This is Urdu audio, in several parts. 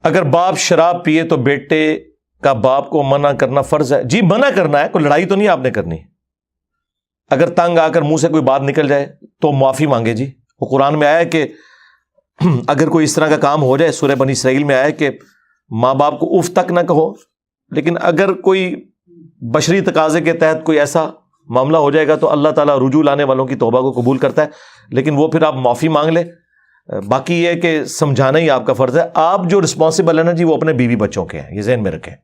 اگر باپ شراب پیے تو بیٹے کا باپ کو منع کرنا فرض ہے؟ جی منع کرنا ہے، کوئی لڑائی تو نہیں آپ نے کرنی. اگر تنگ آ کر منہ سے کوئی بات نکل جائے تو معافی مانگے. جی وہ قرآن میں آیا ہے کہ اگر کوئی اس طرح کا کام ہو جائے، سورہ بنی اسرائیل میں آیا ہے کہ ماں باپ کو اف تک نہ کہو. لیکن اگر کوئی بشری تقاضے کے تحت کوئی ایسا معاملہ ہو جائے گا تو اللہ تعالیٰ رجوع لانے والوں کی توبہ کو قبول کرتا ہے، لیکن وہ پھر آپ معافی مانگ لیں. باقی یہ کہ سمجھانا ہی آپ کا فرض ہے. آپ جو رسپانسبل ہے نا جی وہ اپنے بیوی بچوں کے ہیں، یہ ذہن میں رکھیں.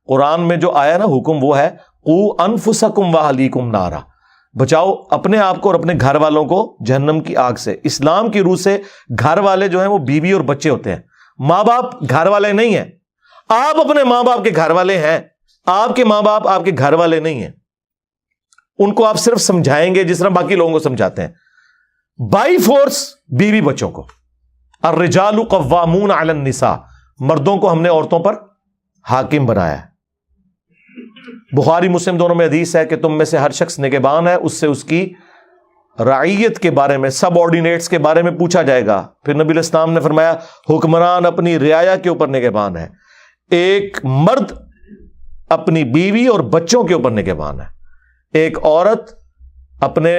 قرآن میں جو آیا نا حکم وہ ہے قوا انفسکم واہلیکم نارا، بچاؤ اپنے آپ کو اور اپنے گھر والوں کو جہنم کی آگ سے. اسلام کی روح سے گھر والے جو ہیں وہ بیوی اور بچے ہوتے ہیں، ماں باپ گھر والے نہیں ہیں. آپ اپنے ماں باپ کے گھر والے ہیں، آپ کے ماں باپ آپ کے گھر والے نہیں ہیں. ان کو آپ صرف سمجھائیں گے جس طرح باقی لوگوں کو سمجھاتے ہیں. بائی فورس بیوی بچوں کو. الرجال قوامون علی النساء، مردوں کو ہم نے عورتوں پر حاکم بنایا ہے. بخاری مسلم دونوں میں حدیث ہے کہ تم میں سے ہر شخص نگہبان ہے، اس سے اس کی رعیت کے بارے میں، سب آرڈینیٹس کے بارے میں پوچھا جائے گا. پھر نبی علیہ السلام نے فرمایا حکمران اپنی رعایا کے اوپر نگہبان ہے. ایک مرد اپنی بیوی اور بچوں کے اوپر نگہبان ہے، ایک عورت اپنے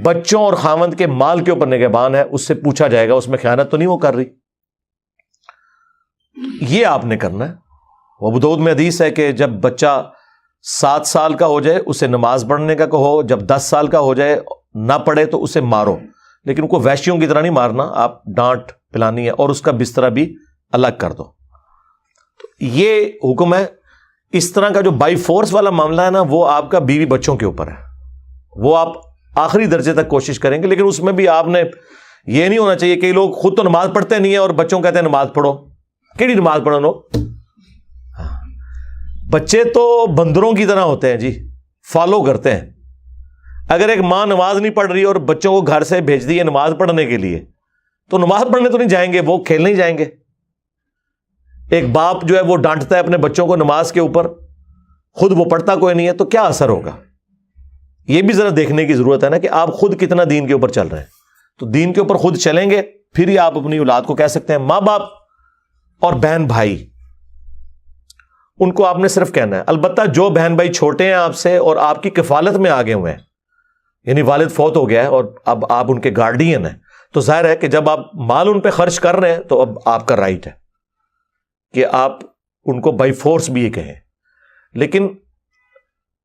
بچوں اور خاوند کے مال کے اوپر نگہبان ہے. اس سے پوچھا جائے گا اس میں خیانت تو نہیں وہ کر رہی. یہ آپ نے کرنا ہے. ابو داؤد میں حدیث ہے کہ جب بچہ 7 سال کا ہو جائے اسے نماز پڑھنے کا کہو، جب 10 سال کا ہو جائے نہ پڑھے تو اسے مارو، لیکن کو وحشیوں کی طرح نہیں مارنا، آپ ڈانٹ پلانی ہے اور اس کا بستر بھی الگ کر دو. یہ حکم ہے. اس طرح کا جو بائی فورس والا معاملہ ہے نا وہ آپ کا بیوی بچوں کے اوپر ہے، وہ آپ آخری درجے تک کوشش کریں گے. لیکن اس میں بھی آپ نے یہ نہیں ہونا چاہیے کہ لوگ خود تو نماز پڑھتے نہیں ہیں اور بچوں کہتے ہیں نماز پڑھو. کیڑی نماز پڑھو نو؟ بچے تو بندروں کی طرح ہوتے ہیں جی، فالو کرتے ہیں. اگر ایک ماں نماز نہیں پڑھ رہی اور بچوں کو گھر سے بھیج دی ہے نماز پڑھنے کے لیے تو نماز پڑھنے تو نہیں جائیں گے، وہ کھیلنے ہی جائیں گے. ایک باپ جو ہے وہ ڈانٹتا ہے اپنے بچوں کو نماز کے اوپر، خود وہ پڑھتا کوئی نہیں ہے تو کیا اثر ہوگا؟ یہ بھی ذرا دیکھنے کی ضرورت ہے نا کہ آپ خود کتنا دین کے اوپر چل رہے ہیں. تو دین کے اوپر خود چلیں گے پھر ہی آپ اپنی اولاد کو کہہ سکتے ہیں. ماں باپ اور بہن بھائی ان کو آپ نے صرف کہنا ہے. البتہ جو بہن بھائی چھوٹے ہیں آپ سے اور آپ کی کفالت میں آگے ہوئے ہیں، یعنی والد فوت ہو گیا ہے اور اب آپ ان کے گارڈین ہیں، تو ظاہر ہے کہ جب آپ مال ان پہ خرچ کر رہے ہیں تو اب آپ کا رائٹ ہے کہ آپ ان کو بائی فورس بھی یہ کہیں. لیکن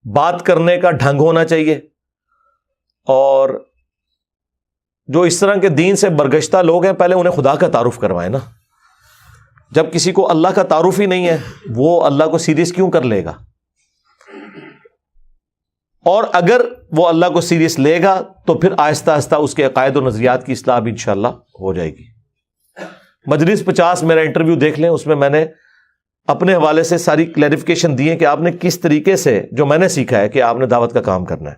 بات کرنے کا ڈھنگ ہونا چاہیے. اور جو اس طرح کے دین سے برگشتہ لوگ ہیں پہلے انہیں خدا کا تعارف کروائیں نا. جب کسی کو اللہ کا تعارف ہی نہیں ہے وہ اللہ کو سیریس کیوں کر لے گا؟ اور اگر وہ اللہ کو سیریس لے گا تو پھر آہستہ آہستہ اس کے عقائد و نظریات کی اصلاح بھی انشاءاللہ ہو جائے گی. مجلس 50 میرا انٹرویو دیکھ لیں، اس میں میں نے اپنے حوالے سے ساری کلیریفیکیشن دی ہے کہ آپ نے کس طریقے سے جو میں نے سیکھا ہے کہ آپ نے دعوت کا کام کرنا ہے.